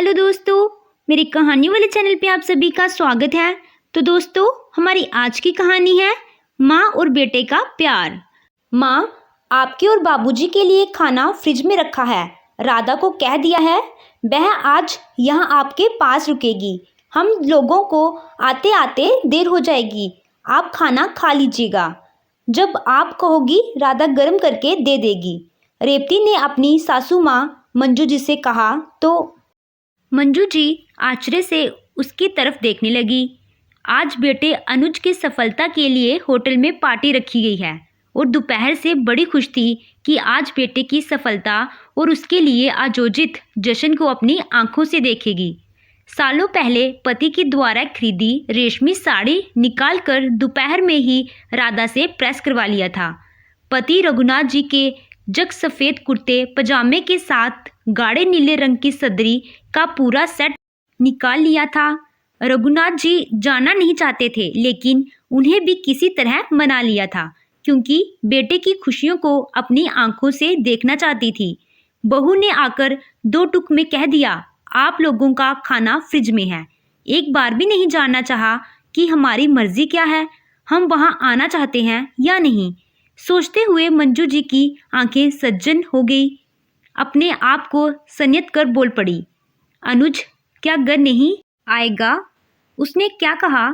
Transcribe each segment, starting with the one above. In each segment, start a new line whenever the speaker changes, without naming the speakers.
Hello दोस्तों, मेरी कहानी वाले चैनल पे आप सभी का स्वागत है। तो दोस्तों, हमारी आज की कहानी है माँ और बेटे का प्यार। माँ, आपके और बाबूजी के लिए खाना फ्रिज में रखा है। राधा को कह दिया है वह आज यहाँ आपके पास रुकेगी। हम लोगों को आते आते देर हो जाएगी, आप खाना खा लीजिएगा। जब आप कहोगी राधा गर्म करके दे देगी। रेवती ने अपनी सासू माँ मंजू जी से कहा तो मंजू जी आश्चर्य से उसकी तरफ देखने लगी। आज बेटे अनुज की सफलता के लिए होटल में पार्टी रखी गई है और दोपहर से बड़ी खुश थी कि आज बेटे की सफलता और उसके लिए आयोजित जश्न को अपनी आंखों से देखेगी। सालों पहले पति के द्वारा खरीदी रेशमी साड़ी निकालकर दोपहर में ही राधा से प्रेस करवा लिया था। पति रघुनाथ जी के जग सफ़ेद कुर्ते पजामे के साथ गाढ़े नीले रंग की सदरी का पूरा सेट निकाल लिया था। रघुनाथ जी जाना नहीं चाहते थे, लेकिन उन्हें भी किसी तरह मना लिया था, क्योंकि बेटे की खुशियों को अपनी आंखों से देखना चाहती थी। बहू ने आकर दो टुक में कह दिया, आप लोगों का खाना फ्रिज में है। एक बार भी नहीं जानना चाहा कि हमारी मर्जी क्या है, हम वहाँ आना चाहते हैं या नहीं। सोचते हुए मंजू जी की आंखें सज्जन हो गई। अपने आप को संयत कर बोल पड़ी, अनुज क्या घर नहीं आएगा? उसने क्या कहा?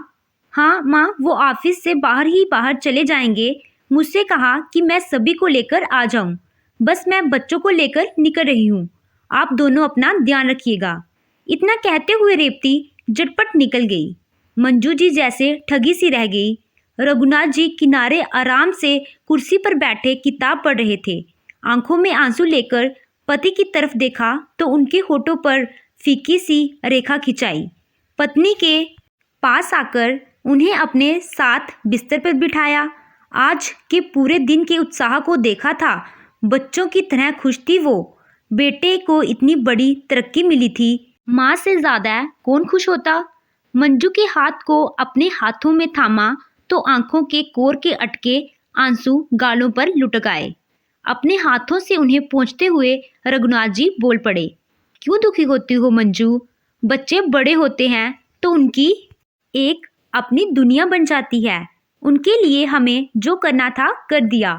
हाँ माँ, वो ऑफिस से बाहर चले जाएंगे। मुझसे कहा कि मैं सभी को लेकर आ जाऊं। बस मैं बच्चों को लेकर निकल रही हूँ, आप दोनों अपना ध्यान रखिएगा। इतना कहते हुए रेवती झटपट निकल गई। मंजू जी जैसे ठगी सी रह गई। रघुनाथ जी किनारे आराम से कुर्सी पर बैठे किताब पढ़ रहे थे। आंखों में आंसू लेकर पति की तरफ देखा तो उनके होठों पर फीकी सी रेखा खिंचाई। पत्नी के पास आकर उन्हें अपने साथ बिस्तर पर बिठाया। आज के पूरे दिन के उत्साह को देखा था। बच्चों की तरह खुश थी वो। बेटे को इतनी बड़ी तरक्की मिली थी, माँ से ज़्यादा कौन खुश होता। मंजू के हाथ को अपने हाथों में थामा तो आंखों के कोर के अटके आंसू गालों पर लुढ़क आए। अपने हाथों से उन्हें पोंछते हुए रघुनाथ जी बोल पड़े, क्यों दुखी होती हो मंजू? बच्चे बड़े होते हैं तो उनकी एक अपनी दुनिया बन जाती है। उनके लिए हमें जो करना था कर दिया।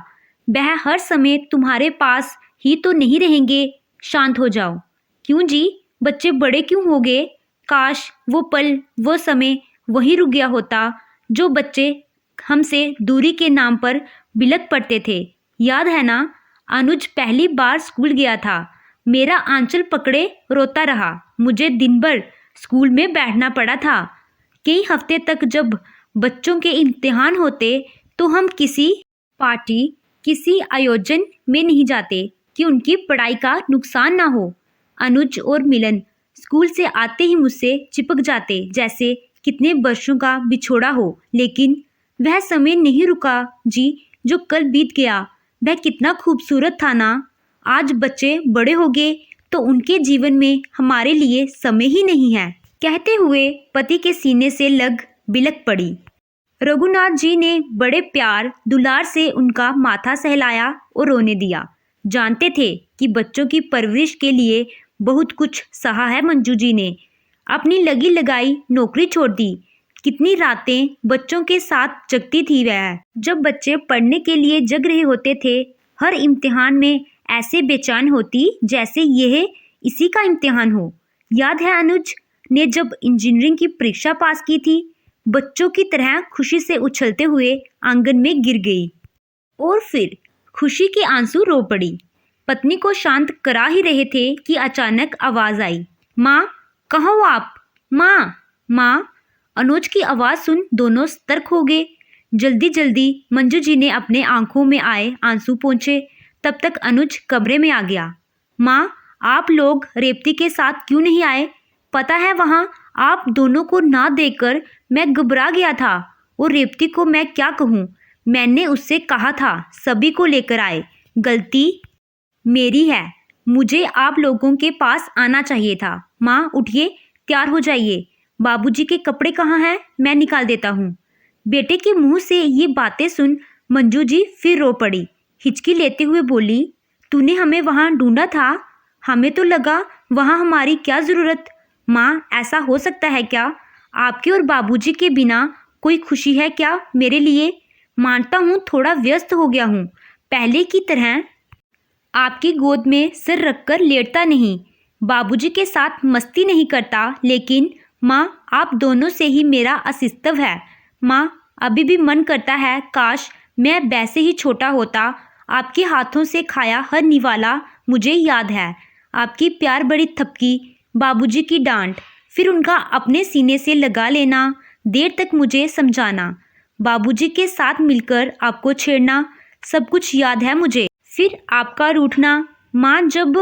वह हर समय तुम्हारे पास ही तो नहीं रहेंगे। शांत हो जाओ। क्यों जी, बच्चे बड़े क्यों हो गए? काश वो पल वो समय वहीं रुक गया होता जो बच्चे हमसे दूरी के नाम पर बिलख पड़ते थे। याद है ना, अनुज पहली बार स्कूल गया था, मेरा आंचल पकड़े रोता रहा। मुझे दिन भर स्कूल में बैठना पड़ा था। कई हफ्ते तक जब बच्चों के इम्तिहान होते तो हम किसी पार्टी किसी आयोजन में नहीं जाते कि उनकी पढ़ाई का नुकसान ना हो। अनुज और मिलन स्कूल से आते ही मुझसे चिपक जाते जैसे कितने वर्षों का बिछोड़ा हो। लेकिन वह समय नहीं रुका जी, जो कल बीत गया वह कितना खूबसूरत था ना। आज बच्चे बड़े हो गए तो उनके जीवन में हमारे लिए समय ही नहीं है। कहते हुए पति के सीने से लग बिलख पड़ी। रघुनाथ जी ने बड़े प्यार दुलार से उनका माथा सहलाया और रोने दिया। जानते थे कि बच्चों की परवरिश के लिए बहुत कुछ सहा है। मंजू जी ने अपनी लगी लगाई नौकरी छोड़ दी। कितनी रातें बच्चों के साथ जगती थी वह। जब बच्चे पढ़ने के लिए जग रहे होते थे, हर इम्तिहान में ऐसे बेचैन होती जैसे यह इसी का इम्तिहान हो। याद है अनुज ने जब इंजीनियरिंग की परीक्षा पास की थी, बच्चों की तरह खुशी से उछलते हुए आंगन में गिर गई और फिर खुशी के आंसू रो पड़ी। पत्नी को शांत करा ही रहे थे कि अचानक आवाज आई, माँ कहाँ हो आप? माँ, माँ। अनुज की आवाज़ सुन दोनों सतर्क हो गए। जल्दी जल्दी मंजू जी ने अपने आंखों में आए आंसू पोंछे। तब तक अनुज कमरे में आ गया। माँ, आप लोग रेवती के साथ क्यों नहीं आए? पता है वहाँ आप दोनों को ना देखकर मैं घबरा गया था। और रेवती को मैं क्या कहूँ, मैंने उससे कहा था सभी को लेकर आए। गलती मेरी है, मुझे आप लोगों के पास आना चाहिए था। माँ उठिए, तैयार हो जाइए। बाबूजी के कपड़े कहाँ हैं? मैं निकाल देता हूँ। बेटे के मुंह से ये बातें सुन मंजू जी फिर रो पड़ी। हिचकी लेते हुए बोली, तूने हमें वहाँ ढूंढा था? हमें तो लगा वहाँ हमारी क्या ज़रूरत। माँ, ऐसा हो सकता है क्या? आपके और बाबूजी के बिना कोई खुशी है क्या मेरे लिए? मानता हूँ थोड़ा व्यस्त हो गया हूँ। पहले की तरह आपकी गोद में सिर रखकर लेटता नहीं, बाबूजी के साथ मस्ती नहीं करता, लेकिन माँ, आप दोनों से ही मेरा अस्तित्व है। माँ, अभी भी मन करता है काश मैं वैसे ही छोटा होता। आपके हाथों से खाया हर निवाला मुझे याद है। आपकी प्यार भरी थपकी, बाबूजी की डांट, फिर उनका अपने सीने से लगा लेना, देर तक मुझे समझाना, बाबूजी के साथ मिलकर आपको छेड़ना, सब कुछ याद है मुझे। फिर आपका रूठना, माँ, जब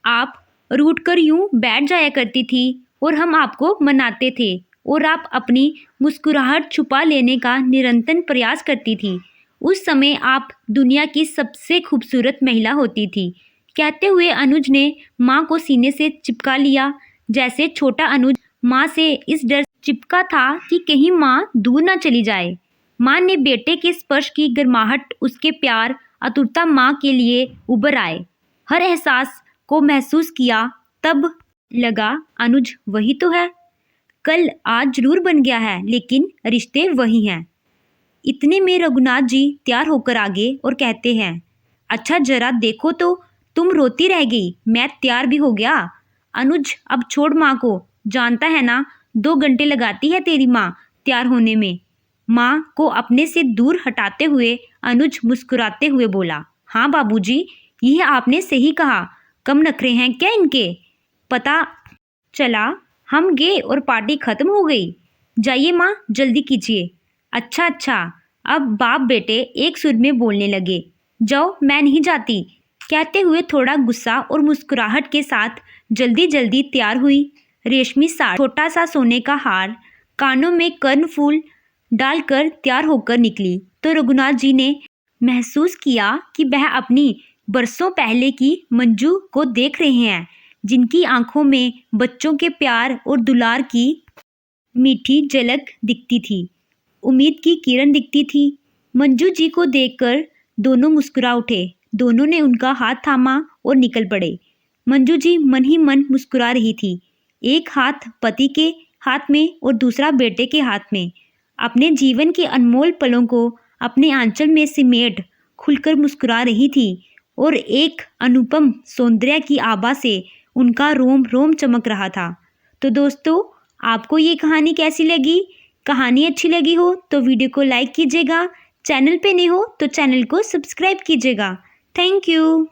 आप रूठ कर यूं बैठ जाया करती थी और हम आपको मनाते थे और आप अपनी मुस्कुराहट छुपा लेने का निरंतर प्रयास करती थी। उस समय आप दुनिया की सबसे खूबसूरत महिला होती थी। कहते हुए अनुज ने माँ को सीने से चिपका लिया, जैसे छोटा अनुज माँ से इस डर चिपका था कि कहीं माँ दूर ना चली जाए। माँ ने बेटे के स्पर्श की गर्माहट, उसके प्यार, आतुरता माँ के लिए उभर आए। हर एहसास को महसूस किया, तब लगा अनुज वही तो है। कल आज जरूर बन गया है, लेकिन रिश्ते वही हैं। इतने में रघुनाथ जी तैयार होकर आगे और कहते हैं, अच्छा जरा देखो तो, तुम रोती रह गई, मैं तैयार भी हो गया। अनुज, अब छोड़ माँ को, जानता है ना 2 घंटे लगाती है तेरी माँ तैयार होने में। माँ को अपने से दूर हटाते हुए अनुज मुस्कुराते हुए बोला, हाँ बाबूजी, यह आपने सही कहा, कम नखरे हैं क्या इनके? पता चला हम गए और पार्टी खत्म हो गई। जाइए माँ, जल्दी कीजिए। अच्छा अच्छा, अब बाप बेटे एक सुर में बोलने लगे। जाओ, मैं नहीं जाती, कहते हुए थोड़ा गुस्सा और मुस्कुराहट के साथ जल्दी जल्दी तैयार हुई। रेशमी साड़ी, छोटा सा सोने का हार, कानों में कर्णफूल डालकर तैयार होकर निकली तो रघुनाथ जी ने महसूस किया कि वह अपनी बरसों पहले की मंजू को देख रहे हैं, जिनकी आंखों में बच्चों के प्यार और दुलार की मीठी झलक दिखती थी, उम्मीद की किरण दिखती थी। मंजू जी को देखकर दोनों मुस्कुरा उठे। दोनों ने उनका हाथ थामा और निकल पड़े। मंजू जी मन ही मन मुस्कुरा रही थी, एक हाथ पति के हाथ में और दूसरा बेटे के हाथ में। अपने जीवन के अनमोल पलों को अपने आंचल में सिमेट खुलकर मुस्कुरा रही थी और एक अनुपम सौंदर्य की आभा से उनका रोम रोम चमक रहा था। तो दोस्तों, आपको ये कहानी कैसी लगी? कहानी अच्छी लगी हो तो वीडियो को लाइक कीजिएगा, चैनल पे नए हो तो चैनल को सब्सक्राइब कीजिएगा। Thank you.